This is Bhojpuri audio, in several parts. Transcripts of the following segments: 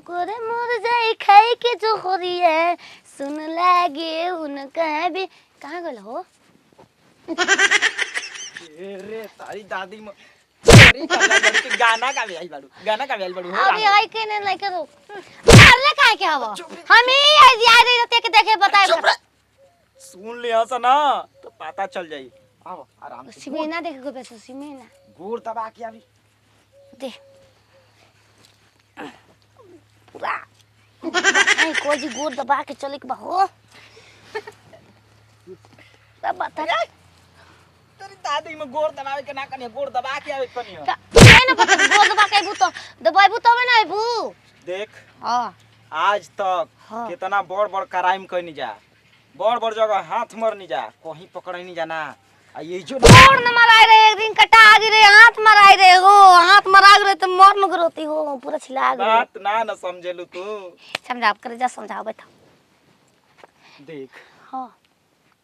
कुकुर मुरझाई खाई के जो खोरी है सुन लागे उनका भी कहाँ गल हो रे तारी दादी म अरे गाना का भी आई बाड़ू अरे आई के नहीं लाइक तो अरे काहे के हवा हम ही याद रहते के देखे बताए सुन लिया सा ना तो पता चल जाई आओ आराम से सिमेना देखे को पैसा सिमेना गोड़ दबा के अभी दे पूरा आई को जी गोड़ दबा के चले के हो तब बता तेरी दादी में गोड़ दबावे के ना कनी गोड़ दबा के आवे कनी नहीं ना पता गोड़ दबा के तो दबाइबू तब ना आइबू देख हां आज तक हाँ। कितना बड़ क्राइम करनी जा बड़ जगह हाथ मरनी जा कहीं पकड़नी जाना आ ये जो गोड़ न मराई रे एक दिन कटा दी रे हाथ मराई रे हो हाथ मरा रे तो मर न गरोती हो पूरा छिला गए बात ना समझेलू तू समझाव करे जा समझाव बैठा देख हां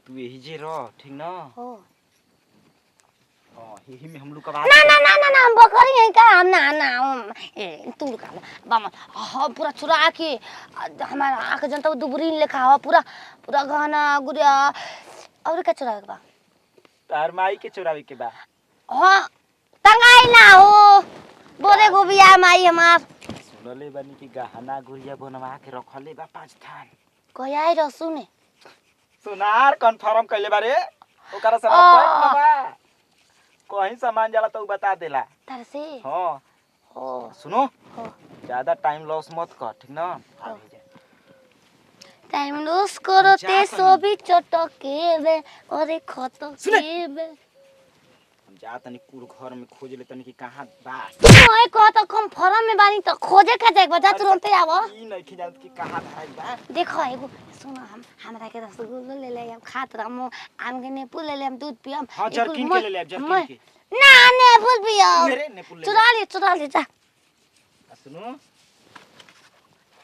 तू यही जे रह ठीक ना हो हां यही में हम लोग का ना हम बकरी है का हम ना ए तू का बाम हां पूरा चुरा के हमारा आंख जनता दुबरीन लेखा हो पूरा गहना गुड़िया और का चुरा के बा तार माई के चुरावे के बा हां तंगाई ना हो बोरे गोबिया माई हमार सुनले बानी कि गहना गुड़िया बनवा के रखले बा 5 थान कोई आई र सुने सुनार कंफर्म कइले बारे ओकरा से पॉइंट बा कहीं सामान जाला तो बता देला तार से हां हो सुनो हो ज्यादा टाइम लॉस मत कर ठीक ना टाइम लॉस करते सो भी चटके बे अरे खत के बे हम जा तनी कुल घर में खोज ले तनी कि कहां बा ओए कहत कम फॉर्म में बानी तो खोजे का जाए बजा तुरंत आव ई नहीं कि जानत कि कहां धराई बा देखो एगो सुन हमरा के रसगुल्ला ले ले हम खात रहम आम के नेपुल ले ले हम दूध पियम हां जरकिन के ले ले जरकिन के ना नेपुल पियम मेरे नेपुल ले चुरा ले जा सुनो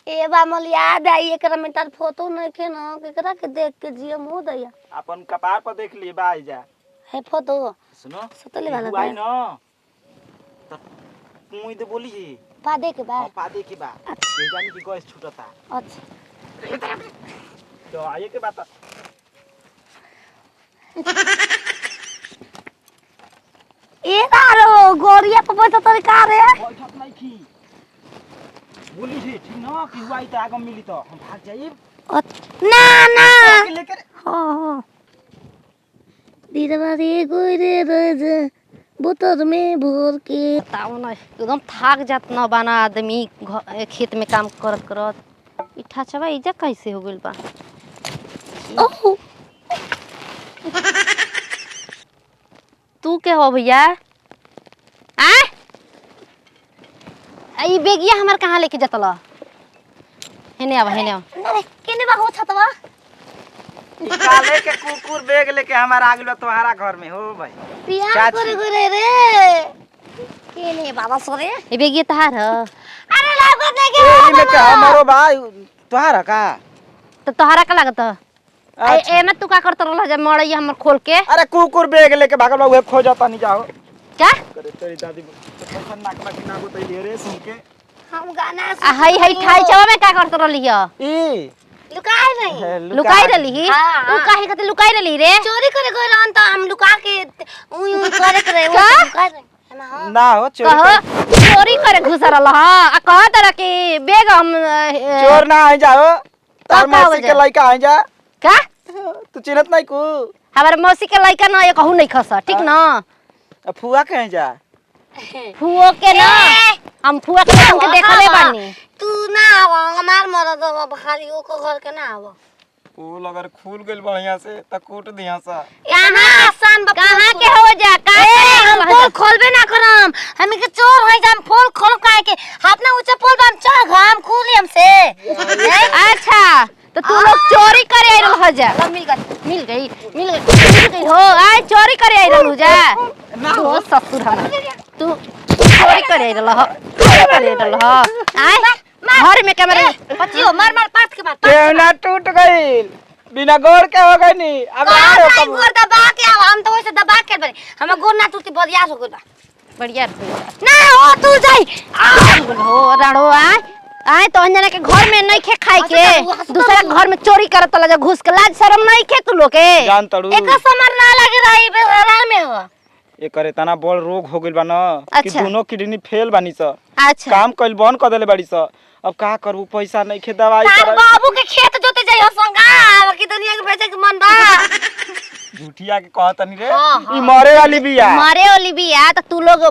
ए बा मोल याद आई एकरा में तार फोटो नहीं के ना केकरा के देख के जियो मुंह दैया अपन कपार पर देख लिए बा आइजा है फोटो सुनो सतले वाला आई ना त मुई दे बोली जी पादे के बा पादे के बा ये जानी कि गैस छूटता अच्छा तो आए के बात ए तारो गोरिया पे बैठा तोरी का रे बैठत नहीं की बोली जी ठीक ना कि हुआ त आगम मिली तो हम भाग जाई ना लेकर हां दीदवा रे गोरे रोज बोतल में भर के ताऊ ना एकदम थाक जात ना बना आदमी खेत में काम करत ई ठाचवा इजा कैसे हो गेल बा ओह तू के हो भैया आ ई बेगिया हमर कहां लेके जतला हेने आवा अरे केने बा हो छतवा निकाले के कुकुर बैग लेके हमारा आ गेलो तोहारा घर में हो भाई पिया करे रे केने बाबा सोरे ई बेगिया तहार ह अरे लागत नहीं के एही में के हमरो भाई तोहारा का तो तोहारा का लागत ए में तू का करत रहल जब मड़ई हमर खोल के अरे कुकुर बैग लेके भागल बा उहे खोजता नहीं जाओ क्या करे तेरी दादी पसंद नाक में ना बतैली रे सुन के हम गाना हई ठाई चवा में का करत रहली ह ई लुकाई रही उ काहे खातिर लुकाई रही रे चोरी करे गए रहन त हम लुका के उ करे करे लुकाई रही ना हो चोरी करे घुस रहल ह आ कह तरह के बेग हम चोर ना आ जाओ तार मौसी के लइका आ जा का तू चिन्हत नहीं को हमार मौसी के लइका ना ये कहू नहीं खस ठीक ना फुआ कहे जा फुओ के ना हम फुआ के हम के देखले बानी तू ना आव हमार मरद अब खाली ओको घर के ना आव फूल अगर खुल गेल बढ़िया से त कूट दिया सा कहां आसान कहां के हो जा का हम पोल खोलबे ना करम हम के चोर होई हम पोल खोल काहे के अपना ऊंचा पोल बम चढ़ घाम खुली हमसे अच्छा तो तू लोग चोरी करे आइल हो जा मिल गई हो आज चोरी करे आइल हो जा तो ससुर हम तू चोरी करे आइल हो आय घर में कैमरा पतियो मार मार पास के मार केवना टूट गइल बिना गोड़ के हो गई नी अब आ रो कब गोर दबा के आव हम तो वैसे दबा के बरे हम गोर ना टूटी बरिया हो गइल बा बढ़िया ना हो तू जाई हो राणो आय आए तो अंजना के घर में नहीं खे खाए के दूसरा घर में चोरी करत लगा घुस के लाज शर्म नहीं खे तू लोग के जान तड़ू एक समर ना लगे रही बेहरार में हो ये करे तना बड़ रोग हो गइल बा न कि अच्छा। दोनों किडनी फेल बानी स अच्छा काम कइल बंद कर देले बाड़ी स अब का करबू पैसा नहीं खे दवाई तार करे बाबू के खेत जोते जाइयो संगा कि दुनिया के बेचे के मन बा झूठिया के कहतनी रे हाँ, ई मरे वाली बिया मारे वाली बिया तो तू लोग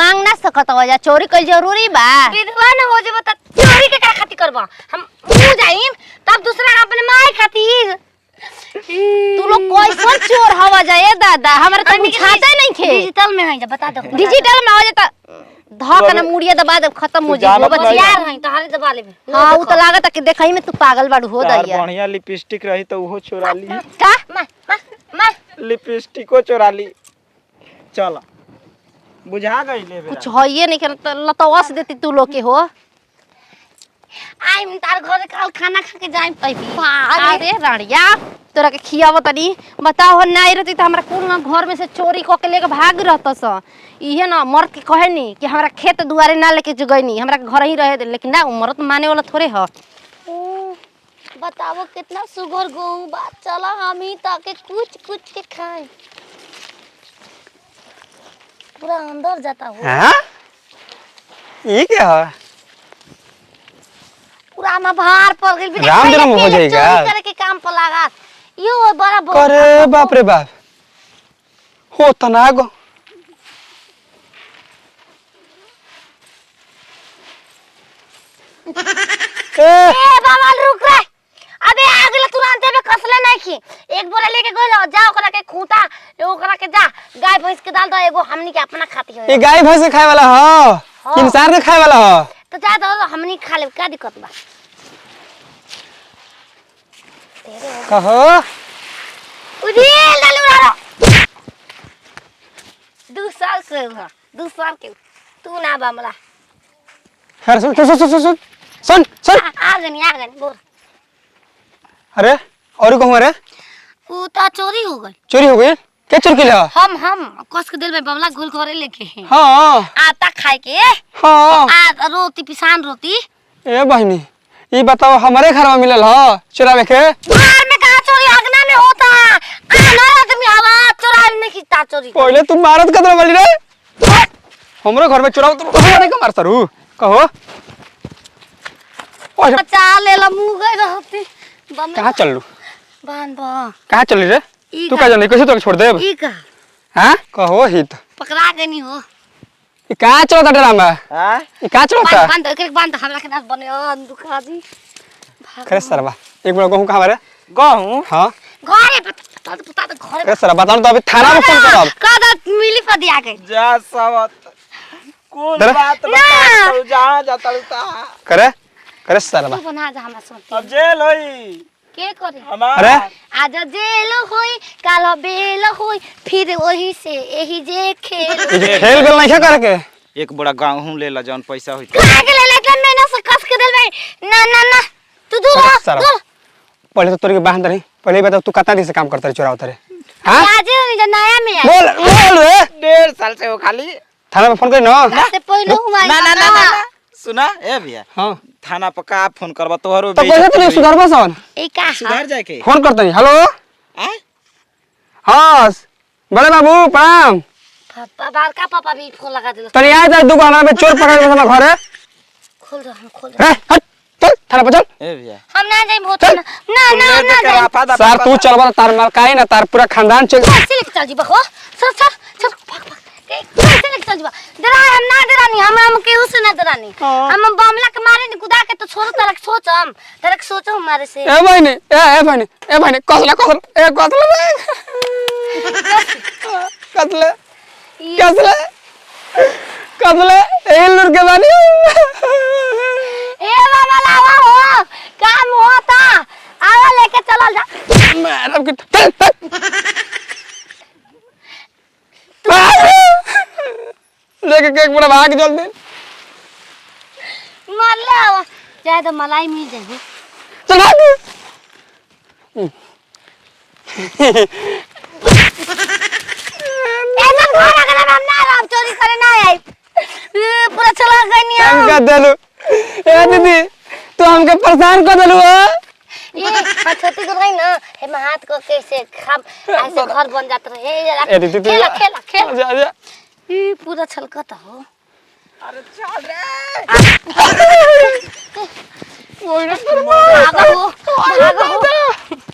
मांग ना सकत हो जा चोरी कइल जरूरी बा विधवा न हो जेबो त चोरी के का खातिर करबा हम मु जाइम तब दूसरा का अपने माई खातिर तू लोग कैसन चोर हवा जाए दादा हमरा तो बुझाते नहीं खे डिजिटल में है जा बता दो डिजिटल में हो जाता धक ना मुड़िया दबा दे खत्म हो जाए जानत नहीं। यार है तोहरे दबा लेबे हां वो तो लागत कि देखई में तू पागल बाड़ू हो तार दैया बढ़िया लिपस्टिक रही तो उहो चोरा ली का मार लिपस्टिको चोरा ली चल बुझा गइले कुछ होइए नहीं कर तो लतवस देती तू लोग के हो आइम तार घर कल खाना खा के जाइम अरे रानिया तोरा के खियाव तनी बताओ नहीं रहती तो हमरा कुल ना घर में से चोरी क के लेके भाग रहत स इहे ना मर्द के कहे नी कि हमरा खेत दुआरे ना लेके जगैनी हमरा घर ही रहे दे लेकिन ना मर्द माने वाला थोड़े ह बताओ कितना सुगर गहूं बा चला हम ही ताके कुछ कुछ के खाए पूरा अंदर जाता हो हाँ ये क्या है पूरा में भार पड़ गइल राम जन्म हो जाएगा। चोरी करे के काम पर लगा यो बड़ा बहुत अरे बाप रे बाप हो तनागो ए बाबा रुक रे अबे आगले तुरंत में कसले नहीं खी एक बोरा लेके गइल जा ओकरा के खूंटा ओकरा के जा गाय भैंस के डाल दो एगो हमनी के अपना खाती हो ये गाय भैंस के खाए वाला हो कि इंसान के खाए वाला हो तो जा दो हमनी खा ले का दिक्कत बा कहो उधेल डालू रो 2 साल से हुआ 2 साल के तू ना बामला अरे सुन सुन सुन सुन सुन सुन आ गनी बोल अरे और कहूँ अरे ऊ ता चोरी हो गई चोरी हो गई क्या चोरी के लिया हम कस के दिल में बमला घोल घोरे लेके हैं हाँ आटा खाए के हाँ आ रोटी पिसान रोटी ए बहनी ये बताओ हमारे घर में मिलल हो चुरावे के घर में कहाँ चोरी अगना में होता आना आदमी हवा चोरा नहीं खींचता चोरी पहले तुम भारत कदर वाली रे हमारे घर में चुराव तो हमारे का मार सरू कहो बचा ले ला मुंह गए रहती बम कहाँ चल लू बांध बा कहाँ चली रे ई तू कहाँ जाने कैसे तो छोड़ दे ई का हाँ कहो हित पकड़ा के नहीं हो ये कहाँ चलता ड्रामा हां ये कहाँ चलता बांध एक बांध हमरा के नाच बने दुखा दी करे सरवा एक बार कहूँ कहाँ बारे गहूं हाँ घरे पता तो घरे करे सरवा बताओ तो अभी थाना में फोन करब कदा मिली पर दिया गई जा सवत कुल दर- बात ना। बता तू जहां जाता ता करे करे सरवा तू बना जा हमरा सुन अब जेल होई के करे हमार अरे आज जेल होई काल बेल होई फिर वही से यही जे खेल ये खेल बेल नहीं करे के एक बड़ा गहूं ले ला जौन पैसा होई खा के ले लेते मैंने से कस के दिल में ना तू दूर अरे हो, सारा। दूर पहले तो तोरी के बांध रही पहले ये बताओ तू कितना दिन से काम करता रही चुरावता रे हाँ आज जो नया में है बोल बोल रे 1.5 साल से हो खाली थाना में फोन करी ना से पहले हुआ ना सुना ए भैया हाँ थाना पर का फोन करबा तोहरो तो कैसे तू सुधार बसन ए का सुधार जाए के फोन करता नहीं हेलो आ हाँ बड़े बाबू प्रणाम पापा बाल का पापा भी फोन लगा दिलो तनी आए जा दुकान में चोर पकड़ के हमारे घर है खोल दो हम खोल दो रे हट चल थाना पर चल ए भैया हम ना जाए बहुत ना जाए सर तू चलबा तार मार काई ना तार पूरा खानदान चल कैसे लेके चल जी बखो चल भाग कैसे लेके चल जी डरा हम ना डरानी हम केहू से ना डरानी हम बमला के मारे नि कुदा के तो छोड़ तरक सोचो हमारे से ए बहनी कसला ए कसले ए लुर के बानी ए बाबा लावा हो काम होता आवा लेके चल जा मैडम की चल लेके केक पूरा भाग जल्दी मार ले आवा जाए तो मलाई मिल जाएगी चल भाग ऐसा घर अगर हम ना राम चोरी करे ना आई पूरा चला गई नहीं का देलू ए दीदी तू हमके परेशान कर देलू हो। ये छोटी को रही ना हे में हाथ को कैसे खाम ऐसे घर बन जात रहे ए दीदी खेला खेला खेला जा जा ई पूरा छलकता हो अरे चल रे भागो भागो